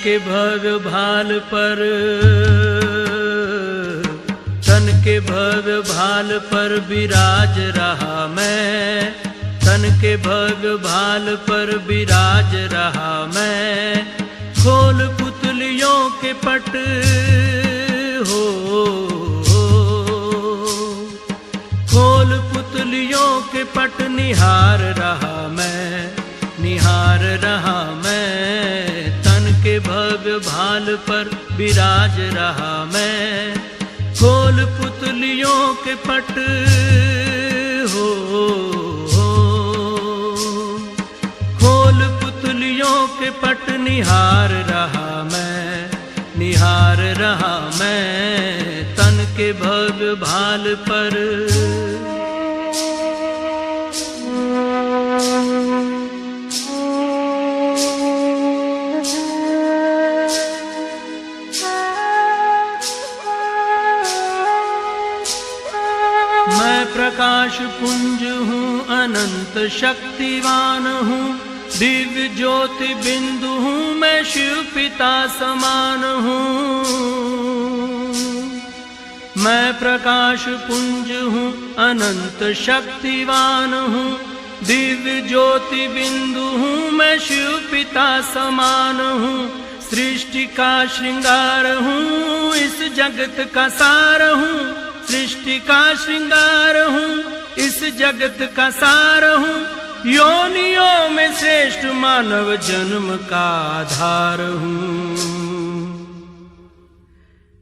के भव्य भाल पर, तन के भव्य भाल पर विराज रहा मैं, तन के भव्य भाल पर विराज रहा मैं। खोल पुतलियों के पट हो, खोल पुतलियों के पट निहार रहा मैं, निहार रहा मैं। तन के भव्य भाल पर विराज रहा मैं। खोल पुतलियों के पट हो, खोल पुतलियों के पट निहार रहा मैं, निहार रहा मैं। तन के भव्य भाल पर मैं प्रकाश पुंज हूँ, अनंत शक्तिवान हूँ, दिव्य ज्योति बिंदु हूँ, मैं शिव पिता समान हूँ। मैं प्रकाश पुंज हूँ, अनंत शक्तिवान हूँ, दिव्य ज्योति बिंदु हूँ, मैं शिव पिता समान हूँ। सृष्टि का श्रृंगार हूँ, इस जगत का सार हूँ, सृष्टि का श्रृंगार हूँ, इस जगत का सार हूँ। योनियों में श्रेष्ठ मानव जन्म का आधार हूँ।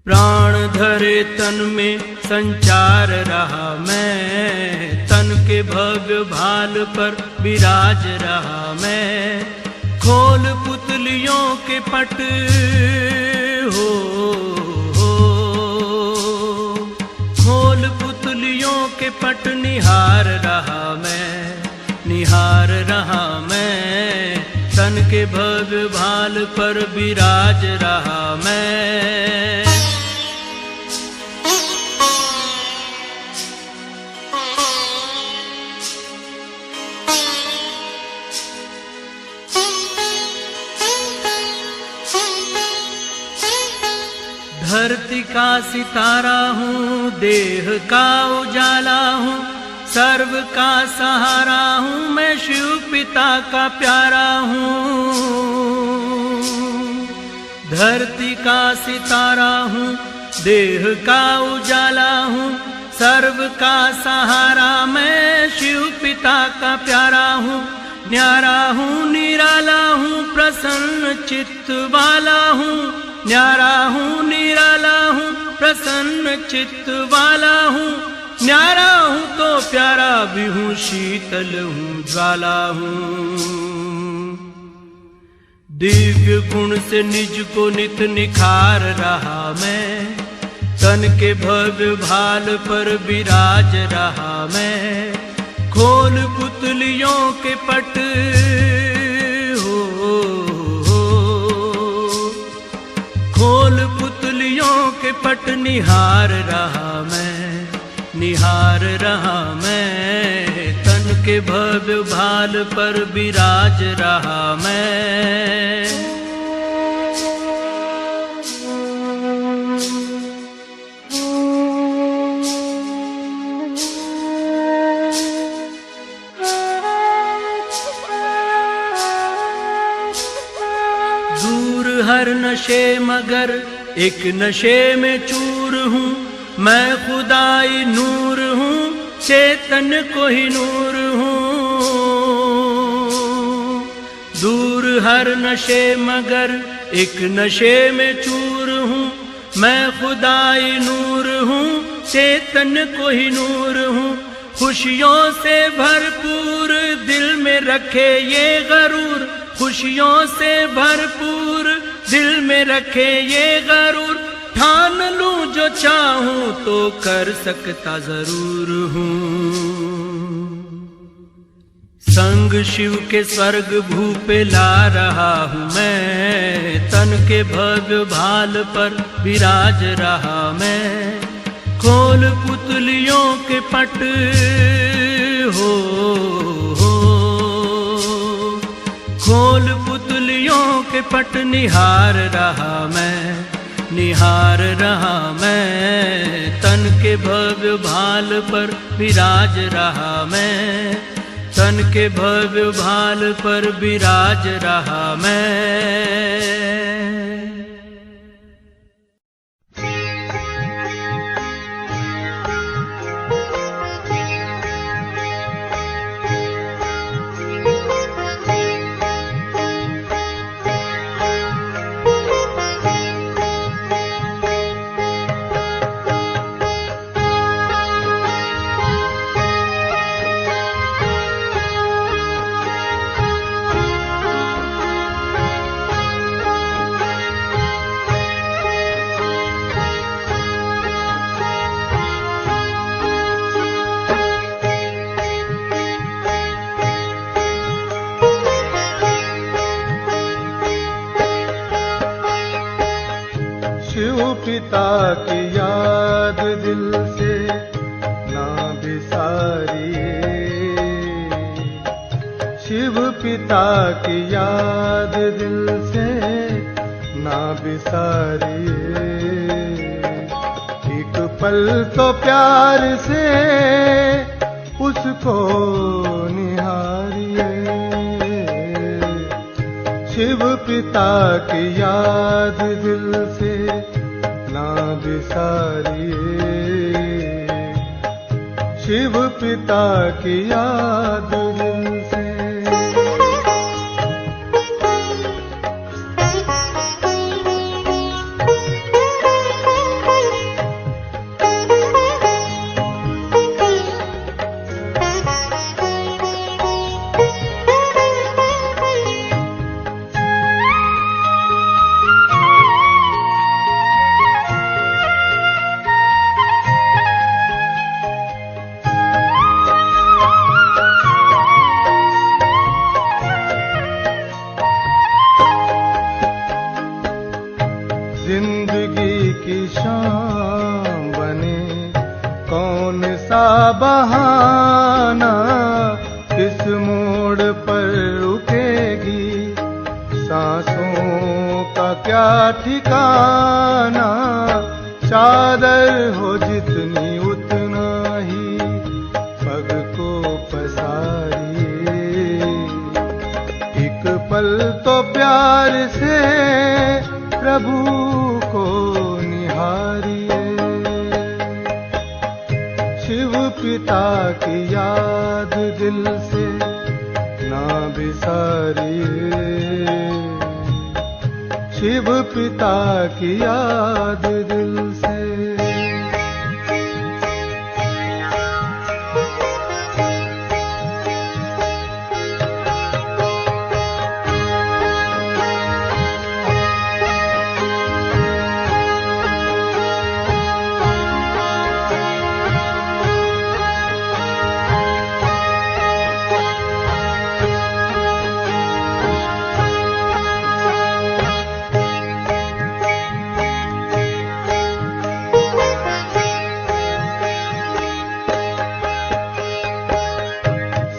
प्राण धरे तन में संचार रहा मैं, तन के भव्य भाल पर विराज रहा मैं। खोल पुतलियों के पट हो, खोल पुतलियों के पट निहार रहा मैं, निहार रहा मैं। तन के भव्य भाल पर विराज रहा मैं। धरती का सितारा हूँ, देह का उजाला हूँ, सर्व का सहारा हूँ, मैं शिव पिता का प्यारा हूँ। धरती का सितारा हूँ, देह का उजाला हूँ, सर्व का सहारा, मैं शिव पिता का प्यारा हूँ। न्यारा हूँ, निराला हूँ, प्रसन्न चित्त वाला हूँ, न्यारा हूँ, निराला हूँ, प्रसन्न चित्त वाला हूँ। न्यारा हूँ तो प्यारा भी हूँ, शीतल हूँ, ज्वाला हूँ। दिव्य गुण से निज को नित निखार रहा मैं, तन के भव्य भाल पर विराज रहा मैं। खोल पुतलियों के पट हो, खोल पुतलियों के पट निहार रहा मैं, निहार रहा मैं। तन के भव्य भाल पर विराज रहा मैं। हर नशे मगर एक नशे में चूर हूँ, मैं खुदाई नूर हूँ, चेतन को ही नूर हूँ। दूर हर नशे मगर एक नशे में चूर हूँ, मैं खुदाई नूर हूँ, चेतन को ही नूर हूँ। खुशियों से भरपूर दिल में रखे ये गरूर, खुशियों से भरपूर दिल में रखे ये गरूर। ठान लूं जो चाहूं तो कर सकता जरूर हूँ। संग शिव के स्वर्ग भू पे ला रहा हूँ मैं, तन के भव्य भाल पर विराज रहा मैं। खोल पुतलियों के पट हो, खोल पुतलियों उंगलियों के पट निहार रहा मैं, तन के भव्य भाल पर विराज रहा मैं, तन के भव्य भाल पर विराज रहा मैं। पिता की याद दिल से ना बिसारिए, शिव पिता की याद दिल से ना बिसारिए। एक पल तो प्यार से उसको निहारिए, शिव पिता की याद दिल से ना बिसारिए, शिव पिता की याद दिल से। जिंदगी की शाम बने कौन सा बहाना, किस मोड़ पर रुकेगी सांसों का क्या ठिकाना। चादर हो जितनी उतना ही पग को पसारिए, एक पल तो प्यार से प्रभु को निहारिए, शिव पिता की याद दिल से ना बिसारिए, शिव पिता की याद दिल से।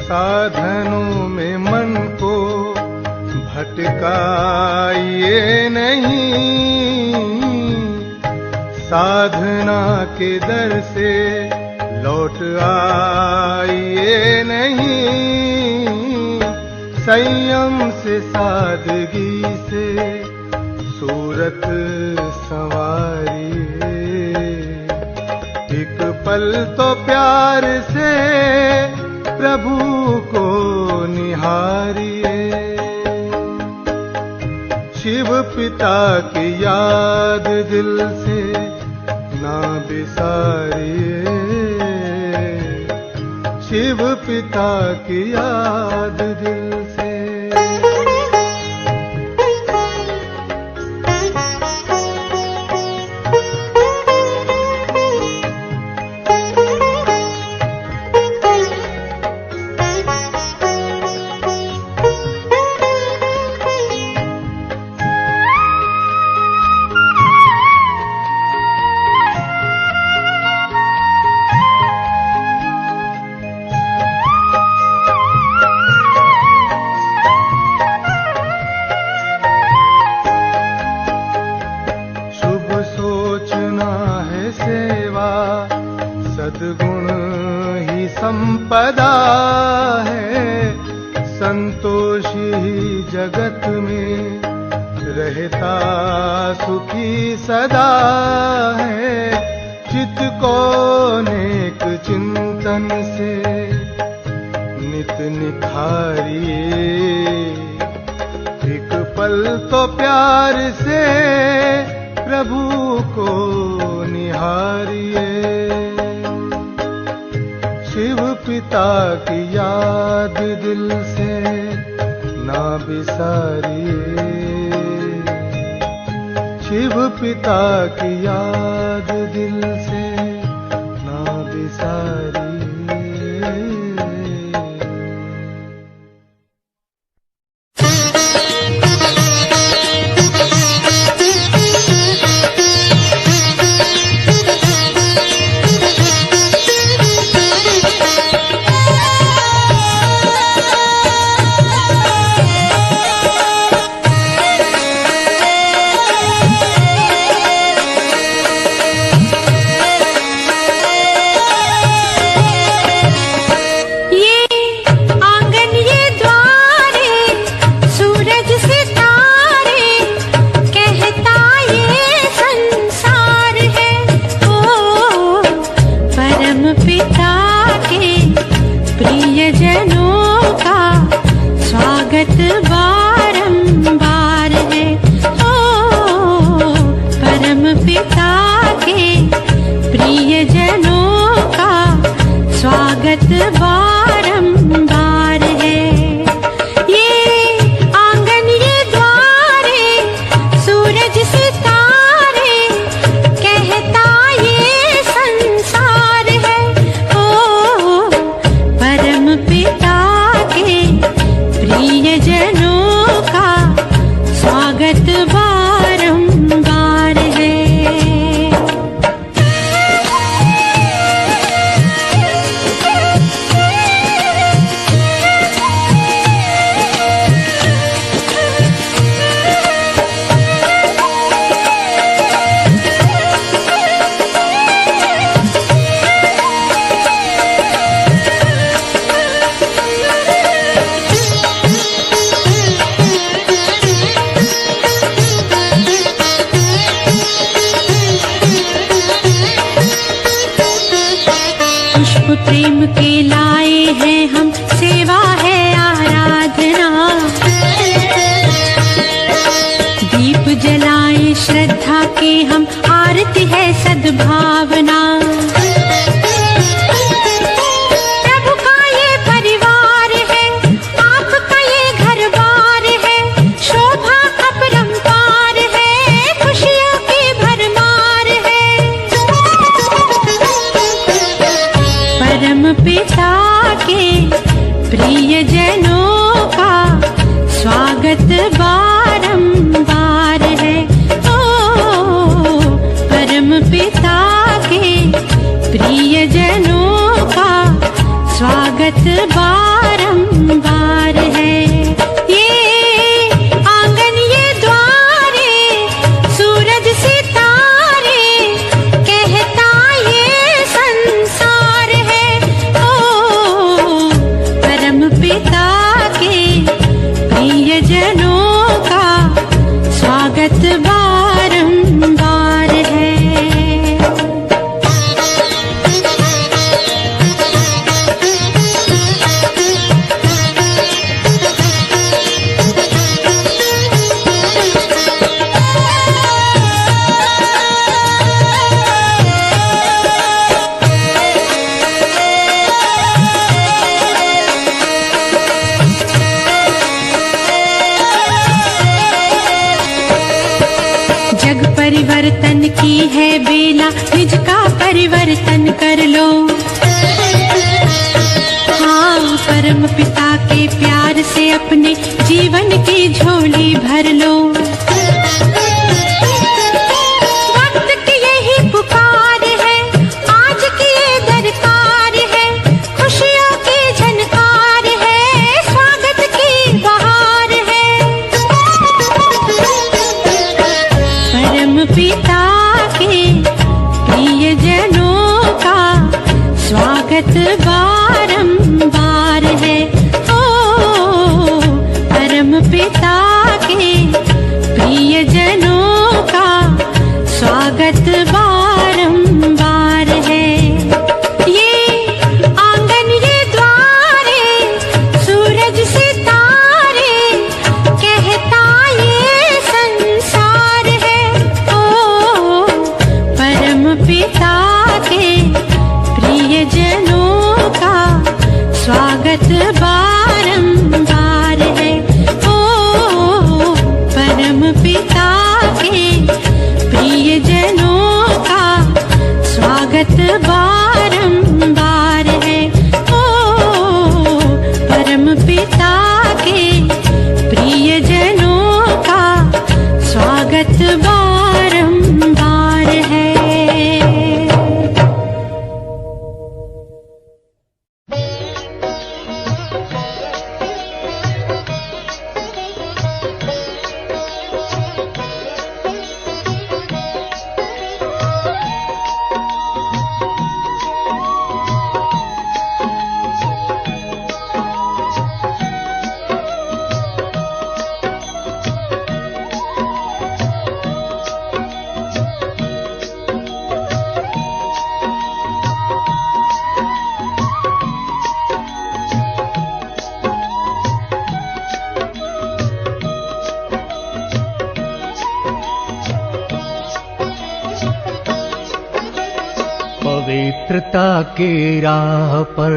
साधनों में मन को भटकाइए नहीं, साधना के दर से लौट आइए नहीं। संयम से सादगी से सूरत संवारिए, एक पल तो प्यार से प्रभु को निहारिए, शिव पिता की याद दिल से ना बिसारिए, शिव पिता की याद दिल से। सद्गुण ही संपदा है, संतोषी ही जगत में रहता सुखी सदा है। चित को नेक चिंतन से नित निखारिए, एक पल तो प्यार से प्रभु को निहारिए। शिव पिता की याद दिल से ना बिसारिए, शिव पिता की याद दिल से ना बिसारिए। प्रेम के लाए हैं हम, सेवा है आराधना। दीप जलाए श्रद्धा के हम, आरती है सद्भावना। प्रभु का ये परिवार है, आपका ये घर बार है, शोभा अपरंपार है, खुशियों की भरमार है। परम पिता के प्रिय जनों का स्वागत बारंबार है। ओ परम पिता के प्रिय जनों का स्वागत बारंबार है। ये आंगन ये द्वारे, सूरज सितारे, कहता ये संसार है। ओ परम पिता के प्रिय जनों का स्वागत बारंबार है। जग परिवर्तन की है बेला, निज का परिवर्तन कर लो। हाँ परम पिता के प्यार से अपने जीवन की झोली भर लो। वक्त की यही पुकार है, आज की ये दरकार है, खुशियों की झनकार है, स्वागत की बहार है। परम पिता के प्रिय जनों स्वागत बारंबार है। ओ परम पिता के प्रिय जनों का स्वागत बारंबार है। ये आंगन ये द्वारे सूरज सितारे कहता ये संसार है। ओ परम पिता के प्रिय जनों का स्वागत बारंबार है। ओ परम पिता के प्रिय जनों का स्वागत बारंबार है। ओ परम पिता के प्रिय जनों का स्वागत बारंबार है। पवित्रता की राह पर,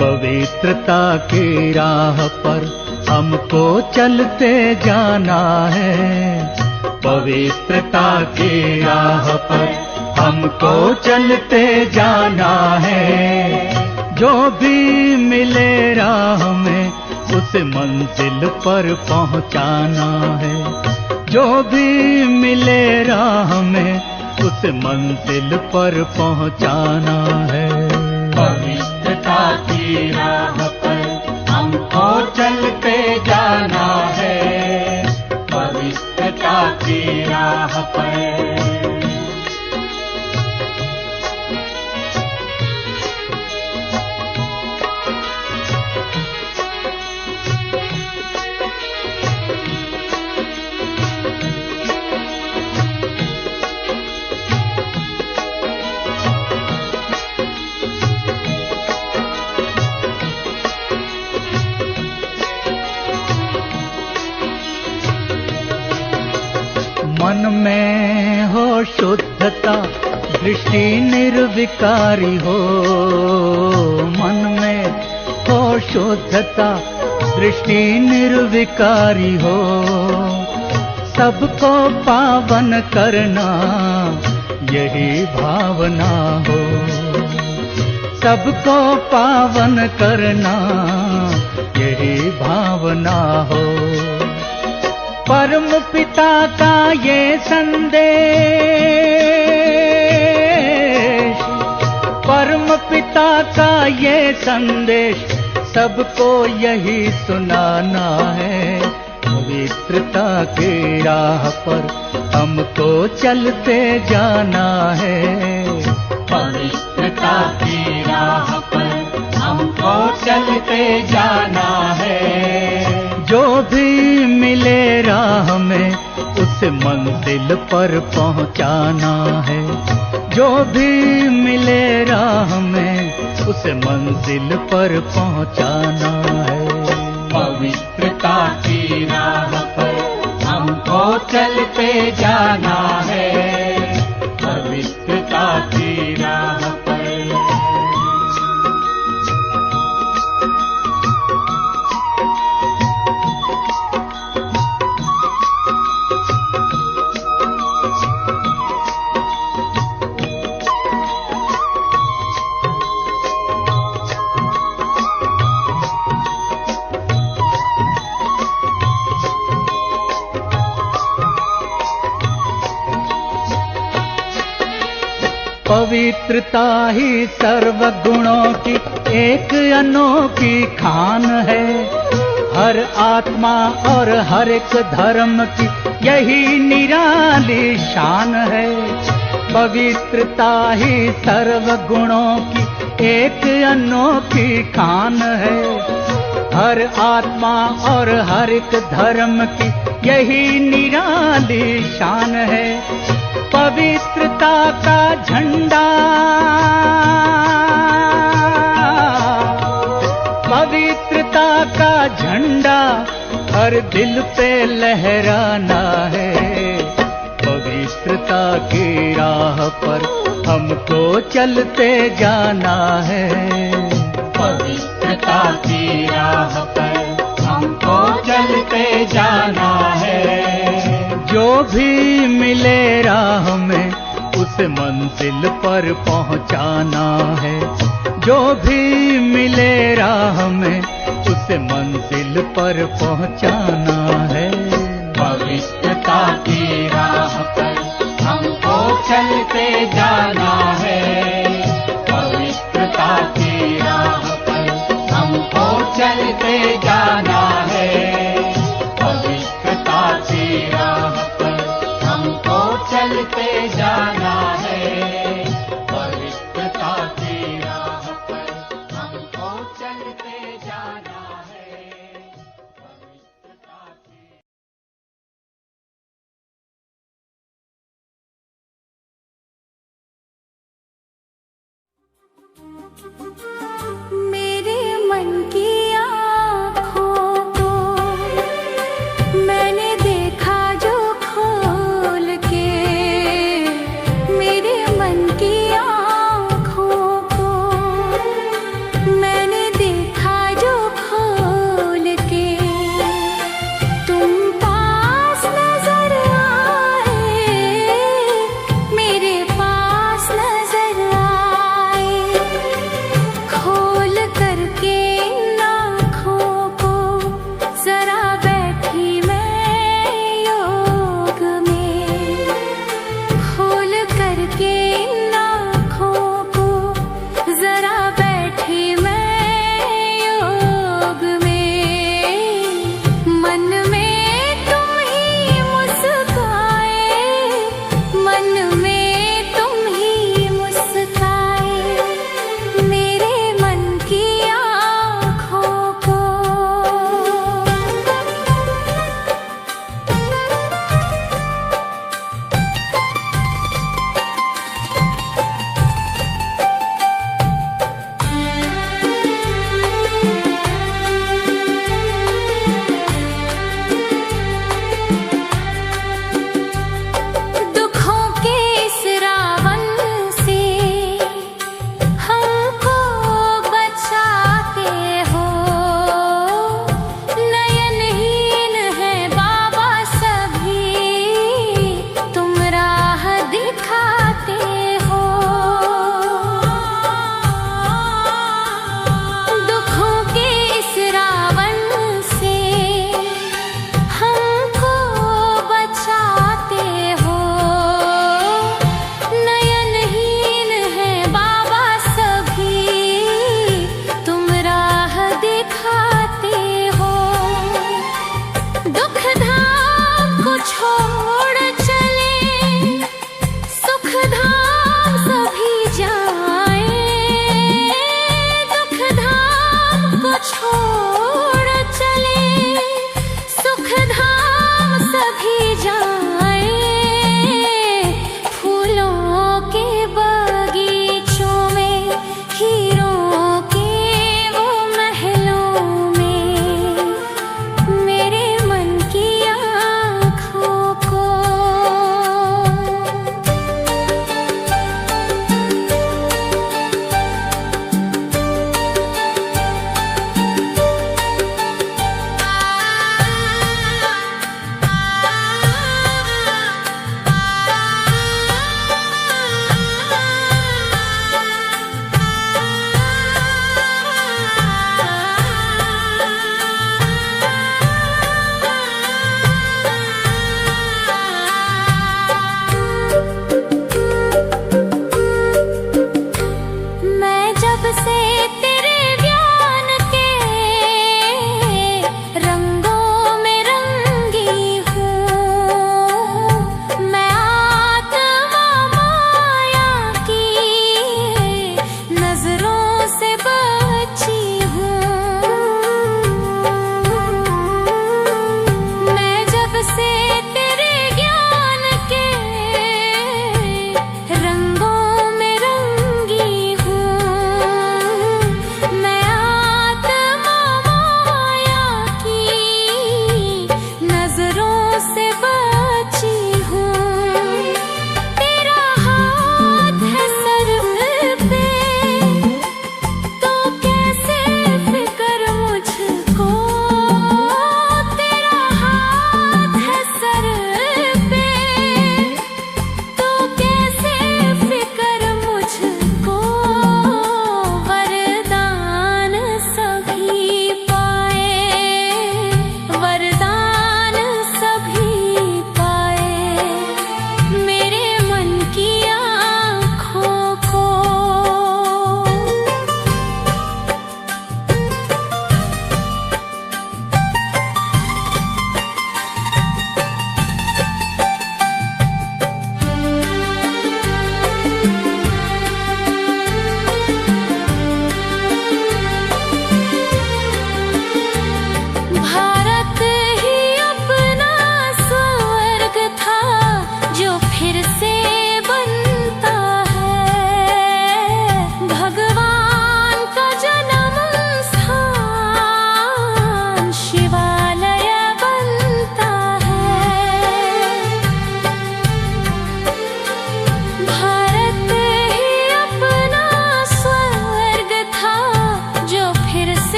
पवित्रता की राह पर हमको चलते जाना है। पवित्रता की राह पर हमको चलते जाना है। जो भी मिले राह में उसे मंजिल पर पहुंचाना है। जो भी मिले राह में उस मंजिल पर पहुंचाना है। पवित्रता की राह पर हमको चलते जाना है। पवित्रता की राह पर मन में हो शुद्धता, दृष्टि निर्विकारी हो। मन में हो शुद्धता, दृष्टि निर्विकारी हो। सबको पावन करना यही भावना हो। सबको पावन करना यही भावना हो। परम पिता का ये संदेश, परम पिता का ये संदेश सबको यही सुनाना है। पवित्रता की राह पर हमको चलते जाना है। पवित्रता की राह पर हमको चलते जाना है। जो भी मिले राह में उस मंजिल पर पहुंचाना है। जो भी मिले राह में उस मंजिल पर पहुंचाना है। पवित्रता की राह पर हमको चलते जाना है। पवित्रता की राह पर पवित्रता ही सर्व गुणों की एक अनोखी खान है। हर आत्मा और हर एक धर्म की यही निराली शान है। पवित्रता ही सर्व गुणों की एक अनोखी खान है। हर आत्मा और हर एक धर्म की यही निराली शान है। पवित्रता का झंडा, पवित्रता का झंडा हर दिल पे लहराना है। पवित्रता की राह पर हमको चलते जाना है। पवित्रता की राह पर हमको चलते जाना है। जो भी मिले राह में उसे मंजिल पर पहुंचाना है। जो भी मिले राह में उसे मंजिल पर पहुंचाना है। पवित्रता की राह पर हमको चलते जाना है। पवित्रता की राह पर हमको चलते जाना है। पवित्रता की राह पर हमको चलते जाना है। पवित्रता की राह पर हमको चलते जाना है। पवित्रता की मेरे मन की आँखों को मैंने देखा जो खोल के। मेरे मन की आँखों को मैंने देखा जो खोल के। तुम पास नजर आए, मेरे पास नजर आए। खोल करके इन आँखों को जरा बैठी मैं योग में। खोल करके इन